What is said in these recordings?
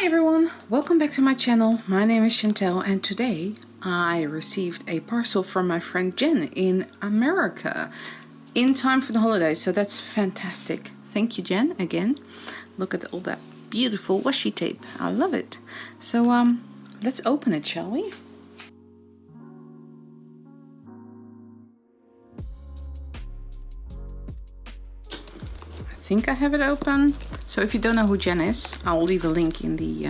everyone, welcome back to my channel. My name is Chantel and today I received a parcel from my friend Jen in America in time for the holidays, so that's fantastic. Thank you, Jen, again. Look at all that beautiful washi tape. I love it. So let's open it, shall we? I think I have it open. So if you don't know who Jen is, I'll leave a link in the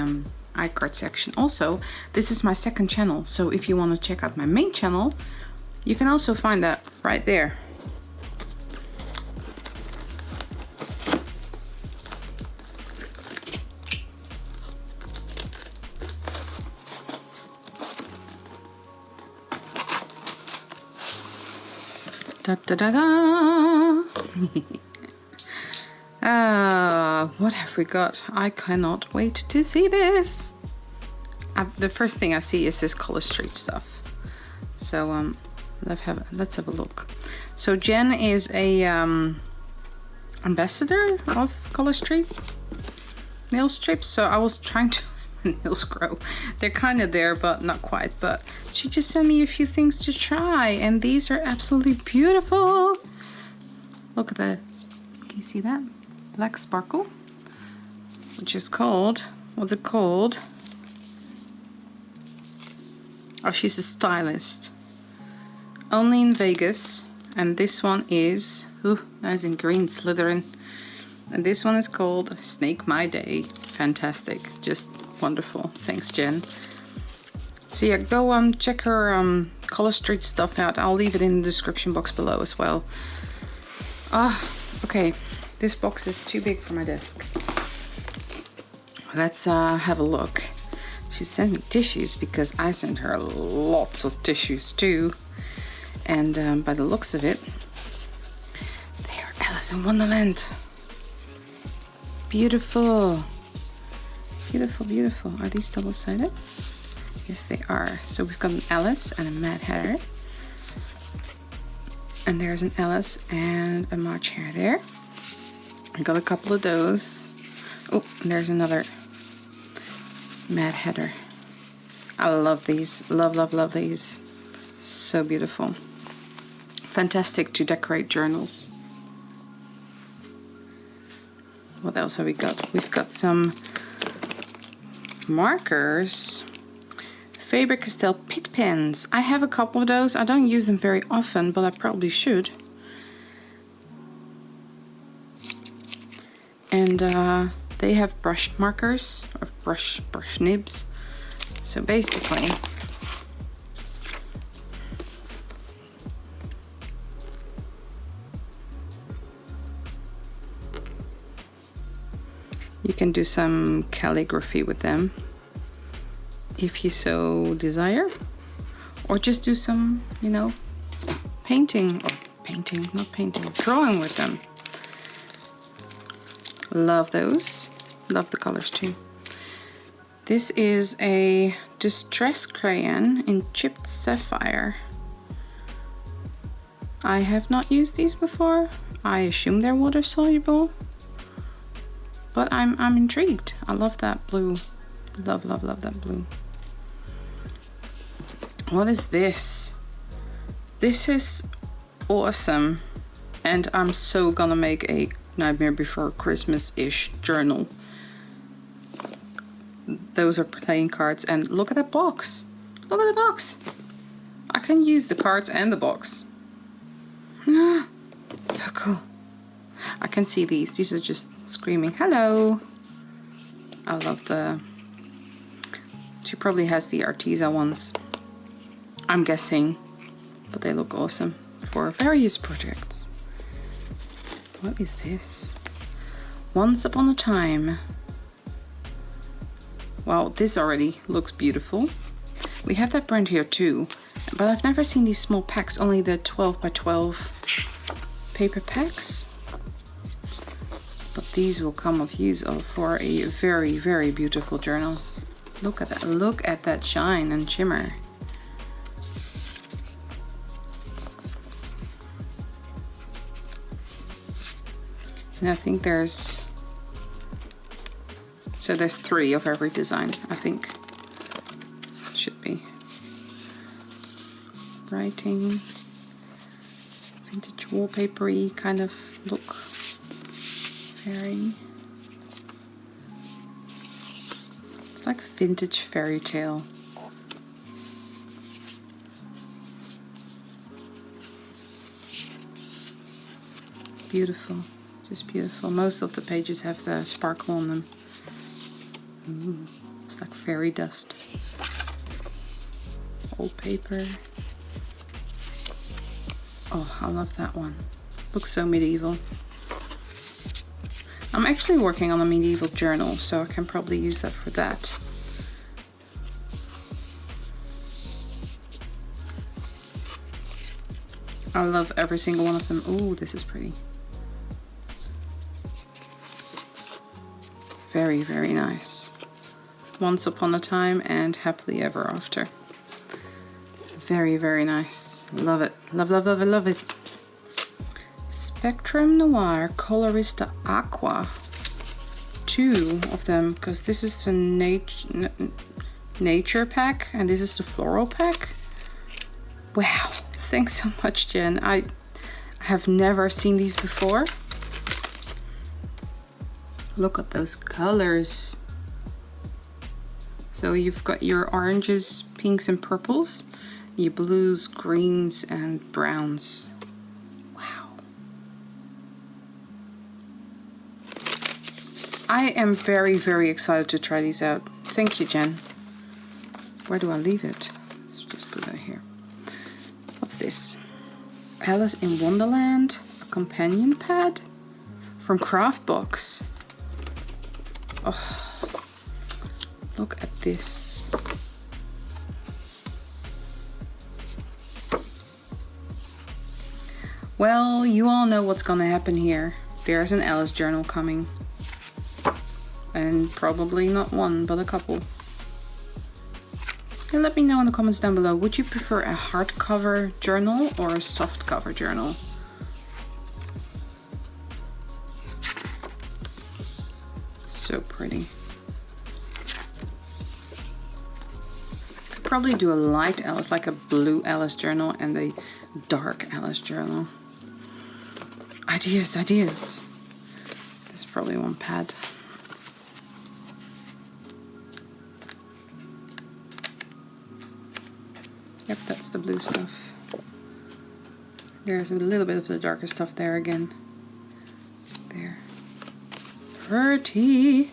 iCard section. Also, this is my second channel, so if you want to check out my main channel, you can also find that right there. Da da da da. What have we got? I cannot wait to see this. The first thing I see is this Color Street stuff. So let's have a look. So Jen is a ambassador of Color Street nail strips. So I was trying to let my nails grow. They're kind of there, but not quite. But she just sent me a few things to try, and these are absolutely beautiful. Look at that. Can you see that? Black sparkle, which is called, what's it called? Oh, she's a stylist. Only in Vegas. And this one is, ooh, nice in green, Slytherin. And this one is called Snake My Day. Fantastic, just wonderful. Thanks, Jen. So yeah, go check her Color Street stuff out. I'll leave it in the description box below as well. Okay. This box is too big for my desk. Let's have a look. She sent me tissues because I sent her lots of tissues too. And by the looks of it, they are Alice in Wonderland. Beautiful. Beautiful, beautiful. Are these double-sided? Yes, they are. So we've got an Alice and a Mad Hatter. And there's an Alice and a March Hare there. I got a couple of those. Oh, and there's another Mad Hatter. I love these. Love, love, love these. So beautiful. Fantastic to decorate journals. What else have we got? We've got some markers. Faber-Castell Pitt pens. I have a couple of those. I don't use them very often, but I probably should. And they have brush markers or brush nibs. So basically, you can do some calligraphy with them if you so desire, or just do some, you know, drawing with them. Love those. Love the colors too. This is a distress crayon in chipped sapphire. I have not used these before. I assume they're water soluble, but I'm intrigued. I love that blue. Love, love, love that blue. What is this? This is awesome, and I'm so gonna make a Nightmare Before Christmas-ish journal. Those are playing cards, and look at that box. Look at the box. I can use the cards and the box. So cool. I can see these. These are just screaming hello. I love the... She probably has the Arteza ones, I'm guessing, but they look awesome for various projects. What is this? Once Upon a Time. Well, this already looks beautiful. We have that brand here too, but I've never seen these small packs, only the 12 by 12 paper packs. But these will come of use for a very, very beautiful journal. Look at that. Look at that shine and shimmer. And I think there's So there's 3 of every design, I think. Should be. Writing. Vintage wallpapery kind of look. Fairy. It's like vintage fairy tale. Beautiful, just beautiful. Most of the pages have the sparkle on them. Ooh, it's like fairy dust. Old paper. Oh, I love that one. Looks so medieval. I'm actually working on a medieval journal, so I can probably use that for that. I love every single one of them. Oh, this is pretty. Very, very nice. Once Upon a Time and Happily Ever After. Very, very nice. Love it. Love, love, love it, love it. Spectrum Noir Colorista Aqua. 2 of them, because this is the nature pack and this is the floral pack. Wow. Thanks so much, Jen. I have never seen these before. Look at those colors. So you've got your oranges, pinks and purples, your blues, greens and browns. Wow. I am very, very excited to try these out. Thank you, Jen. Where do I leave it? Let's just put that here. What's this? Alice in Wonderland, a companion pad from Craftbox. Oh, look at this. Well, you all know what's gonna happen here. There's an Alice journal coming. And probably not one, but a couple. And let me know in the comments down below, would you prefer a hardcover journal or a softcover journal? So pretty. Could probably do a light Alice, like a blue Alice journal and a dark Alice journal. Ideas, ideas. There's probably one pad. Yep, that's the blue stuff. There's a little bit of the darker stuff there again. There. Pretty.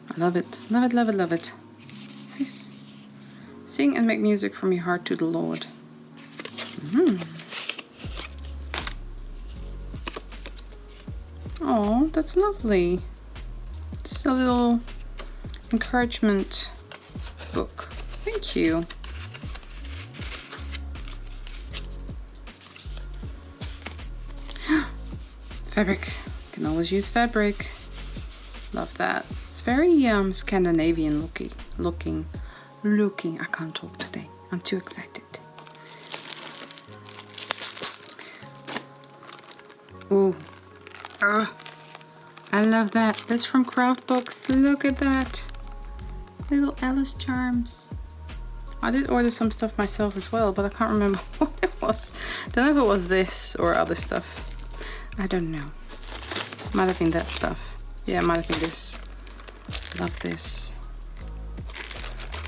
I love it. Love it, love it, love it. What's this? Sing and make music from your heart to the Lord. Oh, that's lovely. Just a little encouragement book. Thank you. Fabric. Can always use fabric. Love that. It's very Scandinavian looking. I can't talk today. I'm too excited. Ooh. I love that. That's from Craftbox. Look at that. Little Alice charms. I did order some stuff myself as well, but I can't remember what it was. Don't know if it was this or other stuff. I don't know. Might have been that stuff. Yeah, it might have been this. Love this.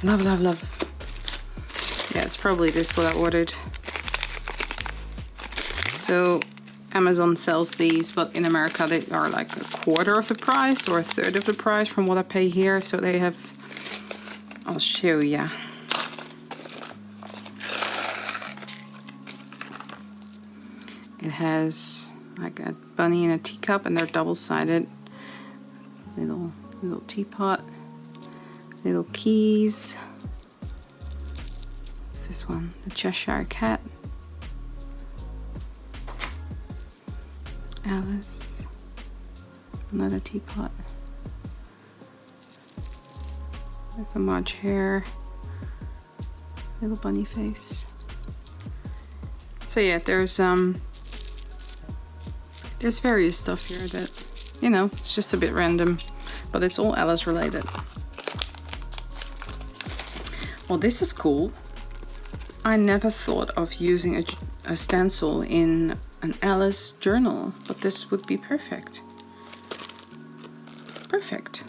Love, love, love. Yeah, it's probably this what I ordered. So Amazon sells these, but in America they are like a quarter of the price or a third of the price from what I pay here. So they have, I'll show ya. It has like a bunny and a teacup, and they're double-sided. Little teapot, little keys. What's this one? The Cheshire Cat. Alice. Another teapot. With a March hair. Little bunny face. So yeah, there's various stuff here that, you know, it's just a bit random. but it's all Alice related. Well, this is cool. I never thought of using a stencil in an Alice journal, but this would be perfect. Perfect.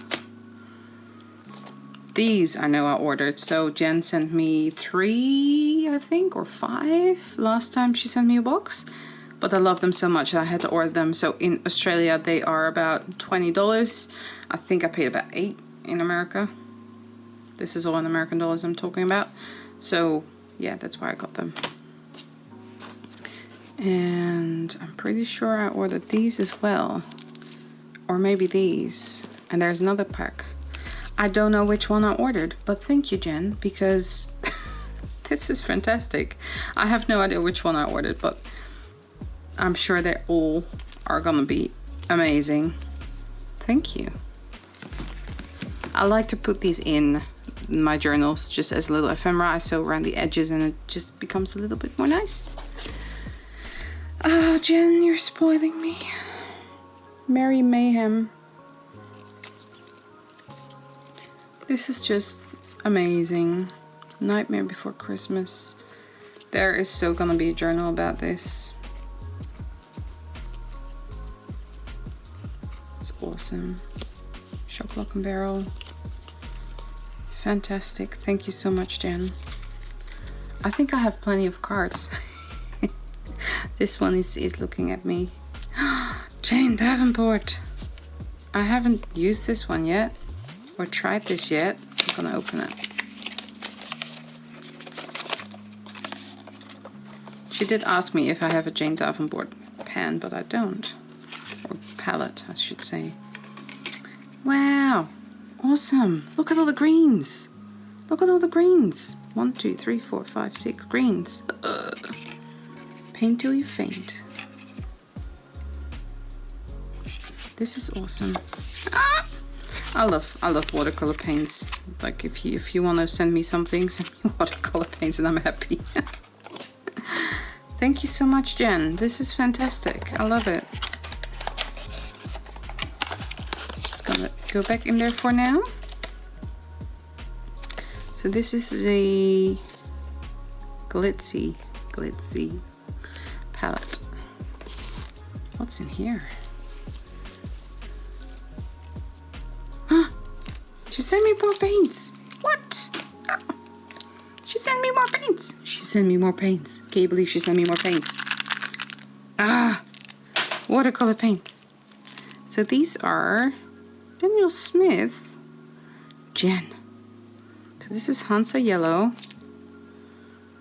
These I know I ordered. So Jen sent me 3, I think, or 5 last time she sent me a box. But I love them so much I had to order them. So in Australia they are about $20. I think I paid about 8 in America. This is all in American dollars I'm talking about. So yeah, that's why I got them. And I'm pretty sure I ordered these as well. Or maybe these. And there's another pack. I don't know which one I ordered, but thank you, Jen, because this is fantastic. I have no idea which one I ordered, but I'm sure they all are gonna be amazing. Thank you. I like to put these in my journals just as a little ephemera. I sew around the edges and it just becomes a little bit more nice. Oh, Jen, you're spoiling me. Merry Mayhem. This is just amazing. Nightmare Before Christmas. There is so gonna be a journal about this. It's awesome. Chocolate and Barrel. Fantastic. Thank you so much, Jen. I think I have plenty of cards. This one is looking at me. Jane Davenport. I haven't used this one yet. Or tried this yet. I'm gonna open it. She did ask me if I have a Jane Davenport pen, but I don't. Or palette, I should say. Wow, awesome. Look at all the greens. Look at all the greens. 1, 2, 3, 4, 5, 6 greens. Paint till you faint. This is awesome. Ah! I love watercolor paints. Like if you want to send me something, send me watercolor paints and I'm happy. Thank you so much, Jen. This is fantastic. I love it. Just gonna go back in there for now. So this is the glitzy palette. What's in here? She sent me more paints. What? Oh. She sent me more paints. She sent me more paints. Can you believe she sent me more paints? Ah, watercolor paints. So these are Daniel Smith, Jen. So this is Hansa Yellow,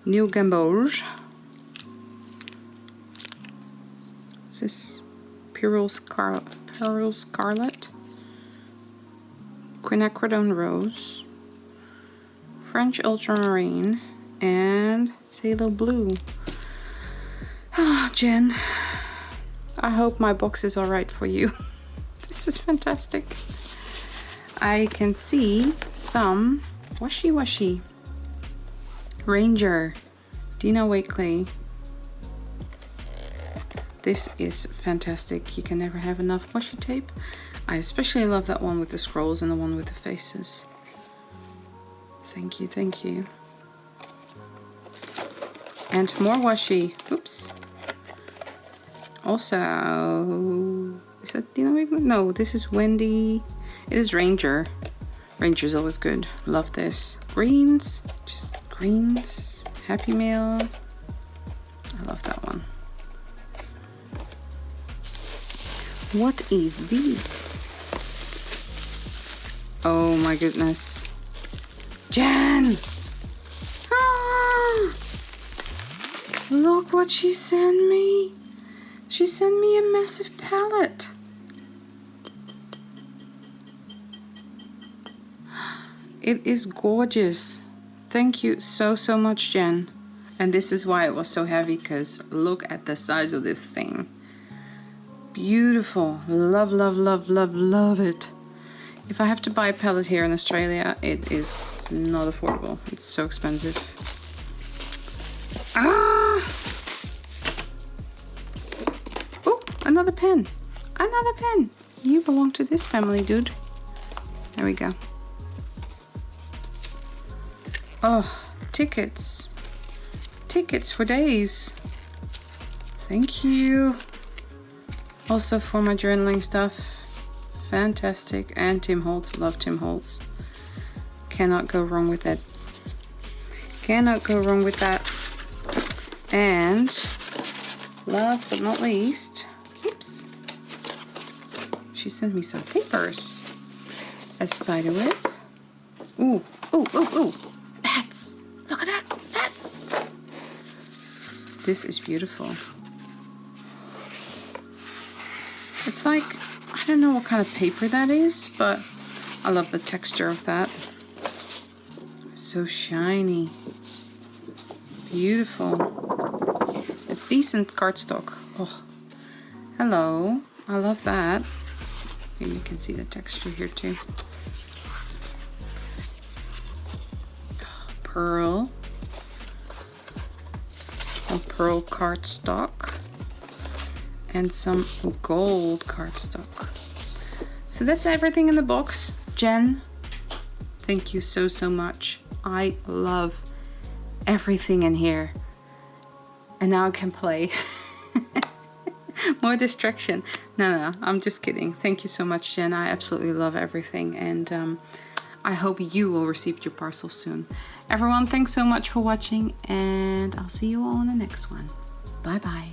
New Gamboge. This is Pearl Scarlet. Quinacridone Rose, French Ultramarine, and Phthalo Blue. Ah, Jen, I hope my box is alright for you. This is fantastic. I can see some washi. Ranger, Dina Wakeley. This is fantastic. You can never have enough washi tape. I especially love that one with the scrolls and the one with the faces. Thank you, thank you. And more washi. Oops. Also, is that Dina Wakeley? No, this is Wendy. It is Ranger. Ranger's always good. Love this. Greens, just greens. Happy Meal. I love that one. What is this? Oh my goodness. Jen! Ah! Look what she sent me. She sent me a massive palette. It is gorgeous. Thank you so much, Jen. And this is why it was so heavy, because look at the size of this thing. Beautiful. Love it. If I have to buy a palette here in Australia, it is not affordable. It's so expensive. Ah! Oh, another pen. Another pen. You belong to this family, dude. There we go. Oh, tickets. Tickets for days. Thank you. Also for my journaling stuff. Fantastic. And Tim Holtz. Love Tim Holtz. Cannot go wrong with that. Cannot go wrong with that. And last but not least, oops, she sent me some papers. A spider web. Ooh, ooh, ooh, ooh. Bats. Look at that. Bats. This is beautiful. It's like, I don't know what kind of paper that is, but I love the texture of that. So shiny. Beautiful. It's decent cardstock. Oh, hello. I love that. And you can see the texture here too. Pearl. Some pearl cardstock. And some gold cardstock. So that's everything in the box. Jen, thank you so much. I love everything in here. And now I can play. More distraction. No, I'm just kidding. Thank you so much, Jen. I absolutely love everything. And I hope you will receive your parcel soon. Everyone, thanks so much for watching. And I'll see you all in the next one. Bye-bye.